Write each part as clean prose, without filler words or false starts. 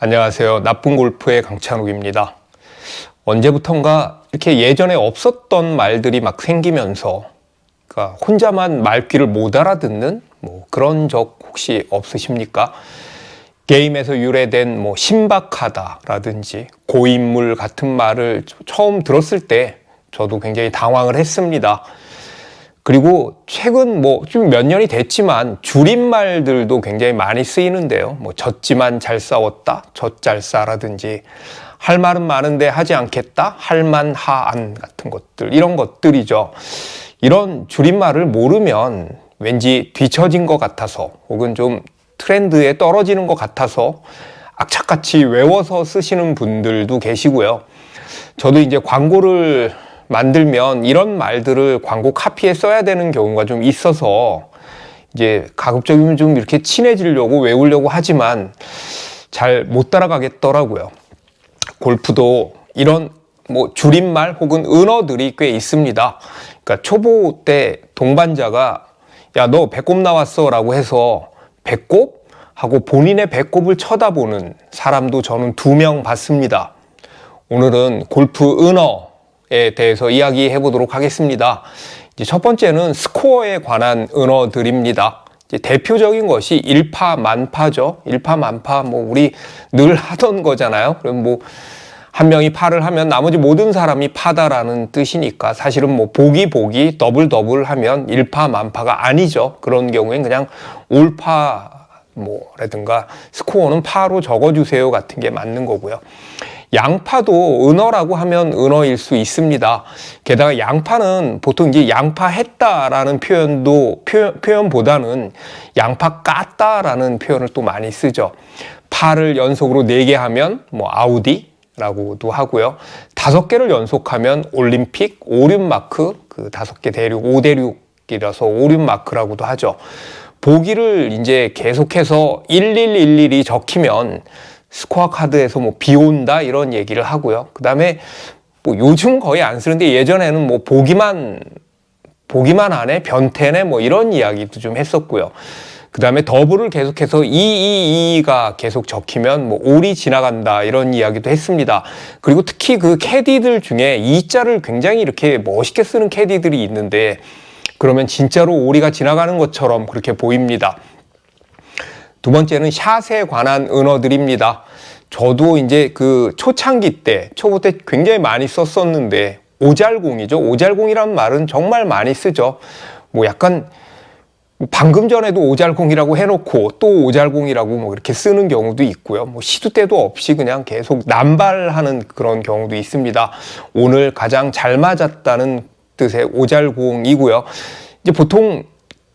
안녕하세요. 나쁜 골프의 강찬욱입니다. 언제부턴가 이렇게 예전에 없었던 말들이 막 생기면서 그러니까 혼자만 말귀를 못 알아듣는 그런 적 혹시 없으십니까? 게임에서 유래된 신박하다라든지 고인물 같은 말을 처음 들었을 때 저도 굉장히 당황을 했습니다. 그리고 최근 좀 몇 년이 됐지만 줄임말들도 굉장히 많이 쓰이는데요. 졌지만 잘 싸웠다, 젖잘싸라든지 할 말은 많은데 하지 않겠다, 할만하안 같은 것들, 이런 것들이죠. 이런 줄임말을 모르면 왠지 뒤처진 것 같아서 혹은 좀 트렌드에 떨어지는 것 같아서 악착같이 외워서 쓰시는 분들도 계시고요. 저도 이제 광고를 만들면 이런 말들을 광고 카피에 써야 되는 경우가 좀 있어서 이제 가급적이면 좀 이렇게 친해지려고 외우려고 하지만 잘 못 따라가겠더라고요. 골프도 이런 줄임말 혹은 은어들이 꽤 있습니다. 그러니까 초보 때 동반자가 야, 너 배꼽 나왔어 라고 해서 배꼽? 하고 본인의 배꼽을 쳐다보는 사람도 저는 2명 봤습니다. 오늘은 골프 은어에 대해서 이야기해 보도록 하겠습니다. 이제 첫 번째는 스코어에 관한 은어들입니다. 이제 대표적인 것이 일파만파죠. 일파만파, 우리 늘 하던 거잖아요. 그럼 한 명이 파를 하면 나머지 모든 사람이 파다라는 뜻이니까 사실은 보기 더블 하면 일파만파가 아니죠. 그런 경우엔 그냥 올파 라든가 스코어는 파로 적어주세요 같은 게 맞는 거고요. 양파도 은어라고 하면 은어일 수 있습니다. 게다가 양파는 보통 이제 양파했다라는 표현보다는 양파 깠다라는 표현을 또 많이 쓰죠. 파를 연속으로 4개 하면 아우디라고도 하고요. 5개를 연속하면 올림픽, 오륜마크, 그 5개 대륙, 5대륙이라서 오륜마크라고도 하죠. 보기를 이제 계속해서 1111이 적히면 스코어 카드에서 비 온다 이런 얘기를 하고요. 그 다음에 요즘 거의 안 쓰는데 예전에는 보기만 하네, 변태네 이런 이야기도 좀 했었고요. 그 다음에 더블을 계속해서 222가 계속 적히면 올이 지나간다 이런 이야기도 했습니다. 그리고 특히 그 캐디들 중에 2자를 굉장히 이렇게 멋있게 쓰는 캐디들이 있는데 그러면 진짜로 오리가 지나가는 것처럼 그렇게 보입니다. 두 번째는 샷에 관한 은어들입니다. 저도 이제 그 초창기 때, 초보 때 굉장히 많이 썼었는데 오잘공이죠. 오잘공이란 말은 정말 많이 쓰죠. 약간 방금 전에도 오잘공이라고 해놓고 또 오잘공이라고 이렇게 쓰는 경우도 있고요. 시도 때도 없이 그냥 계속 남발하는 그런 경우도 있습니다. 오늘 가장 잘 맞았다는 뜻의 오잘공이고요. 이제 보통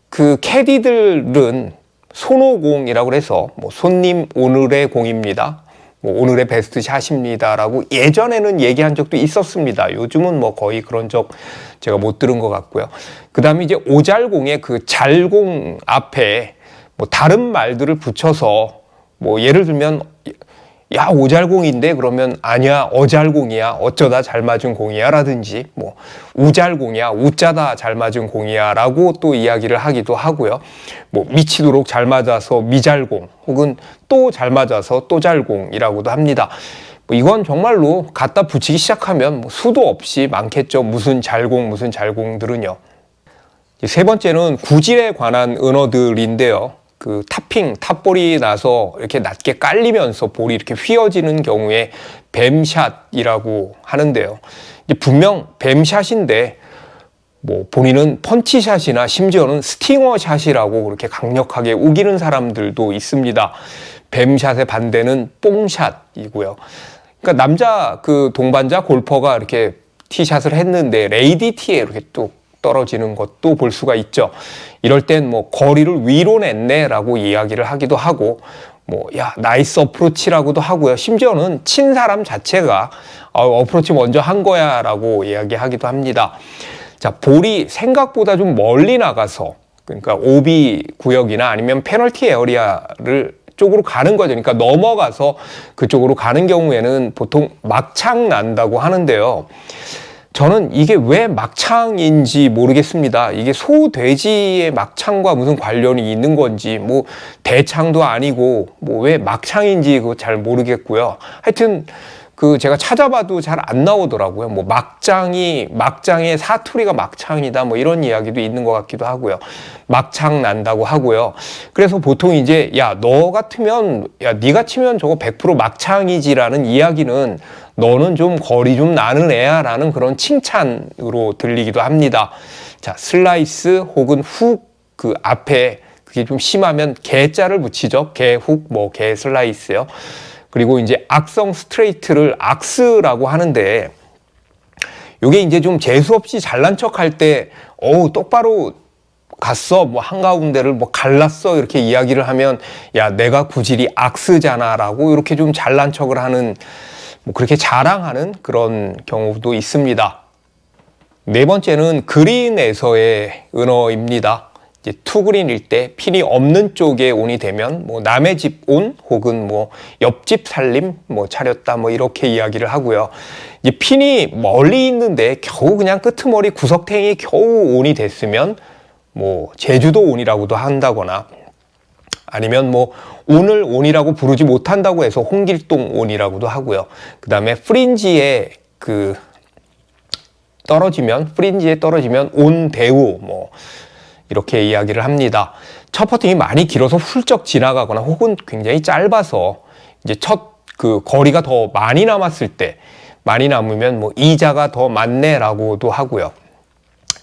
그 캐디들은 손오공이라고 해서 손님 오늘의 공입니다. 오늘의 베스트 샷입니다라고 예전에는 얘기한 적도 있었습니다. 요즘은 거의 그런 적 제가 못 들은 것 같고요. 그 다음에 이제 오잘공의 그 잘공 앞에 다른 말들을 붙여서 예를 들면 야, 오잘공인데 그러면 아니야, 어잘공이야, 어쩌다 잘 맞은 공이야 라든지 우잘공이야, 우짜다 잘 맞은 공이야 라고 또 이야기를 하기도 하고요. 미치도록 잘 맞아서 미잘공 혹은 또 잘 맞아서 또 잘공이라고도 합니다. 이건 정말로 갖다 붙이기 시작하면 수도 없이 많겠죠. 무슨 잘공들은요. 세 번째는 구질에 관한 은어들인데요. 그 탑볼이 나서 이렇게 낮게 깔리면서 볼이 이렇게 휘어지는 경우에 뱀샷이라고 하는데요. 이제 분명 뱀샷인데 본인은 펀치샷이나 심지어는 스팅어샷이라고 그렇게 강력하게 우기는 사람들도 있습니다. 뱀샷의 반대는 뽕샷이고요. 그러니까 남자 그 동반자 골퍼가 이렇게 티샷을 했는데 레이디 티에 이렇게 또 떨어지는 것도 볼 수가 있죠. 이럴 땐 거리를 위로 냈네 라고 이야기를 하기도 하고 야, 나이스 어프로치라고도 하고요. 심지어는 친 사람 자체가 어프로치 먼저 한 거야 라고 이야기하기도 합니다. 자, 볼이 생각보다 좀 멀리 나가서 그러니까 OB 구역이나 아니면 페널티 에어리아를 쪽으로 가는 거죠. 그러니까 넘어가서 그쪽으로 가는 경우에는 보통 막창 난다고 하는데요. 저는 이게 왜 막창인지 모르겠습니다. 이게 소돼지의 막창과 무슨 관련이 있는 건지, 뭐 대창도 아니고 뭐 왜 막창인지 그거 잘 모르겠고요. 하여튼 그 제가 찾아봐도 잘 안 나오더라고요. 뭐 막장의 사투리가 막창이다 뭐 이런 이야기도 있는 것 같기도 하고요. 막창 난다고 하고요. 그래서 보통 이제 야, 너 같으면 야, 네가 치면 저거 100% 막창이지라는 이야기는 너는 좀 거리 좀 나는 애야 라는 그런 칭찬으로 들리기도 합니다. 자, 슬라이스 혹은 훅 그 앞에 그게 좀 심하면 개자를 붙이죠. 개훅 뭐 개 슬라이스요. 그리고 이제 악성 스트레이트를 악스라고 하는데 요게 이제 좀 재수없이 잘난 척 할 때 똑바로 갔어 뭐 한가운데를 뭐 갈랐어 이렇게 이야기를 하면 야 내가 구질이 악스잖아 라고 이렇게 좀 잘난 척을 하는 뭐 그렇게 자랑하는 그런 경우도 있습니다. 네 번째는 그린에서의 은어입니다. 이제 투그린일 때 핀이 없는 쪽에 온이 되면 뭐 남의 집 온 혹은 뭐 옆집 살림 뭐 차렸다 뭐 이렇게 이야기를 하고요. 이제 핀이 멀리 있는데 겨우 그냥 끄트머리 구석탱이 겨우 온이 됐으면 뭐 제주도 온이라고도 한다거나 아니면 뭐 오늘 온이라고 부르지 못한다고 해서 홍길동 온이라고도 하고요. 그 다음에 프린지에 떨어지면 온 대우 뭐 이렇게 이야기를 합니다. 첫 퍼팅이 많이 길어서 훌쩍 지나가거나 혹은 굉장히 짧아서 이제 첫 그 거리가 더 많이 남았을 때 많이 남으면 뭐 이자가 더 많네라고도 하고요.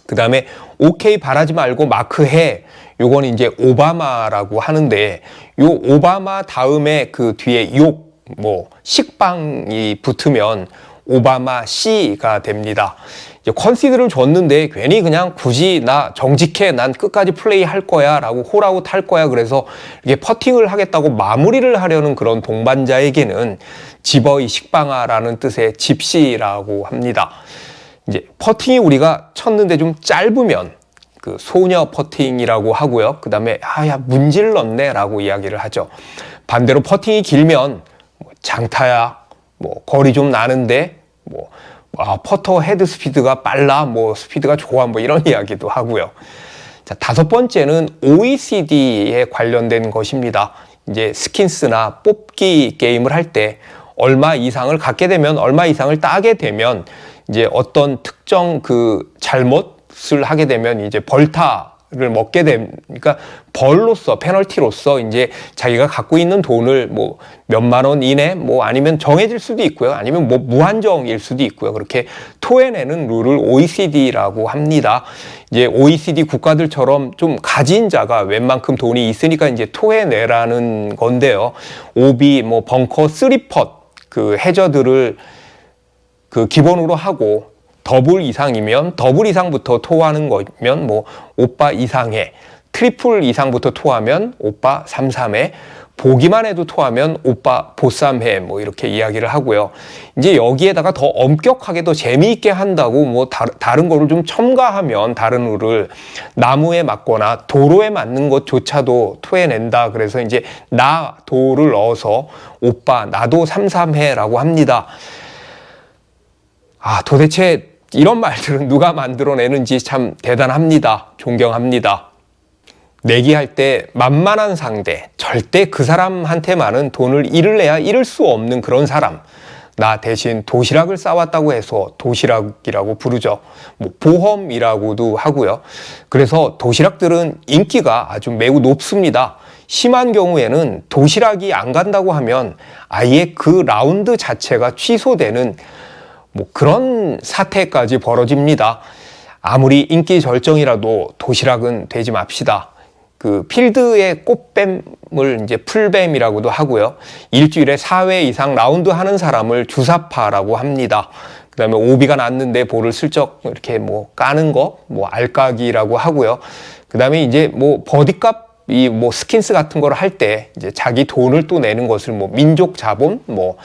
그 다음에 오케이 바라지 말고 마크해. 요건 이제 오바마라고 하는데 요 오바마 다음에 그 뒤에 욕 뭐 식빵이 붙으면 오바마 C가 됩니다. 이제 컨시드를 줬는데 괜히 그냥 굳이 나 정직해 난 끝까지 플레이 할 거야 라고 홀아웃 할 거야 그래서 이게 퍼팅을 하겠다고 마무리를 하려는 그런 동반자에게는 집어이 식빵아라는 뜻의 집시라고 합니다. 이제 퍼팅이 우리가 쳤는데 좀 짧으면 그 소녀 퍼팅이라고 하고요. 그 다음에 야 문질렀네 라고 이야기를 하죠. 반대로 퍼팅이 길면 뭐 장타야 뭐 거리 좀 나는데 뭐 퍼터 헤드 스피드가 빨라 뭐 스피드가 좋아 뭐 이런 이야기도 하고요. 자, 다섯 번째는 OECD에 관련된 것입니다. 이제 스킨스나 뽑기 게임을 할 때 얼마 이상을 갖게 되면 얼마 이상을 따게 되면 이제 어떤 특정 그 잘못을 하게 되면 이제 벌타를 먹게 되니까 벌로서 페널티로서 이제 자기가 갖고 있는 돈을 뭐 몇만 원 이내 뭐 아니면 정해질 수도 있고요. 아니면 뭐 무한정일 수도 있고요. 그렇게 토해내는 룰을 OECD라고 합니다. 이제 OECD 국가들처럼 좀 가진 자가 웬만큼 돈이 있으니까 이제 토해내라는 건데요. 오비 뭐 벙커 3펫 그 해저들을 그 기본으로 하고 더블 이상이면 더블 이상부터 토하는 거면 뭐 오빠 이상해. 트리플 이상부터 토하면 오빠 3-3해. 보기만 해도 토하면 오빠 보쌈해. 뭐 이렇게 이야기를 하고요. 이제 여기에다가 더 엄격하게 더 재미있게 한다고 뭐 다른 거를 좀 첨가하면 다른 룰을 나무에 맞거나 도로에 맞는 것조차도 토해낸다. 그래서 이제 나 도를 넣어서 오빠 나도 3-3해 라고 합니다. 도대체 이런 말들은 누가 만들어내는지 참 대단합니다. 존경합니다. 내기할 때 만만한 상대, 절대 그 사람한테만은 돈을 잃을래야 잃을 수 없는 그런 사람. 나 대신 도시락을 싸왔다고 해서 도시락이라고 부르죠. 뭐 보험이라고도 하고요. 그래서 도시락들은 인기가 아주 매우 높습니다. 심한 경우에는 도시락이 안 간다고 하면 아예 그 라운드 자체가 취소되는 뭐 그런 사태까지 벌어집니다. 아무리 인기 절정이라도 도시락은 되지 맙시다. 그 필드의 꽃뱀을 이제 풀뱀이라고도 하고요. 일주일에 4회 이상 라운드 하는 사람을 주사파라고 합니다. 그 다음에 오비가 났는데 볼을 슬쩍 이렇게 뭐 까는 거, 뭐 알까기라고 하고요. 그 다음에 이제 뭐 버디값 이 뭐 스킨스 같은 걸 할 때 이제 자기 돈을 또 내는 것을 뭐 민족 자본, 뭐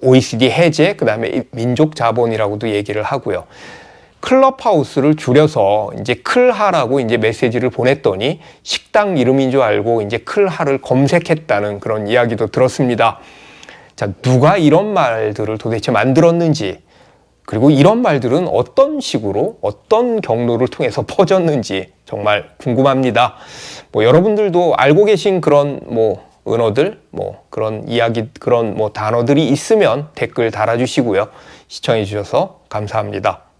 OECD 해제, 그 다음에 민족 자본이라고도 얘기를 하고요. 클럽하우스를 줄여서 이제 클하라고 이제 메시지를 보냈더니 식당 이름인 줄 알고 이제 클하를 검색했다는 그런 이야기도 들었습니다. 자, 누가 이런 말들을 도대체 만들었는지 그리고 이런 말들은 어떤 식으로 어떤 경로를 통해서 퍼졌는지 정말 궁금합니다. 뭐 여러분들도 알고 계신 그런 뭐 은어들, 뭐 그런 이야기, 그런 뭐 단어들이 있으면 댓글 달아주시고요. 시청해 주셔서 감사합니다.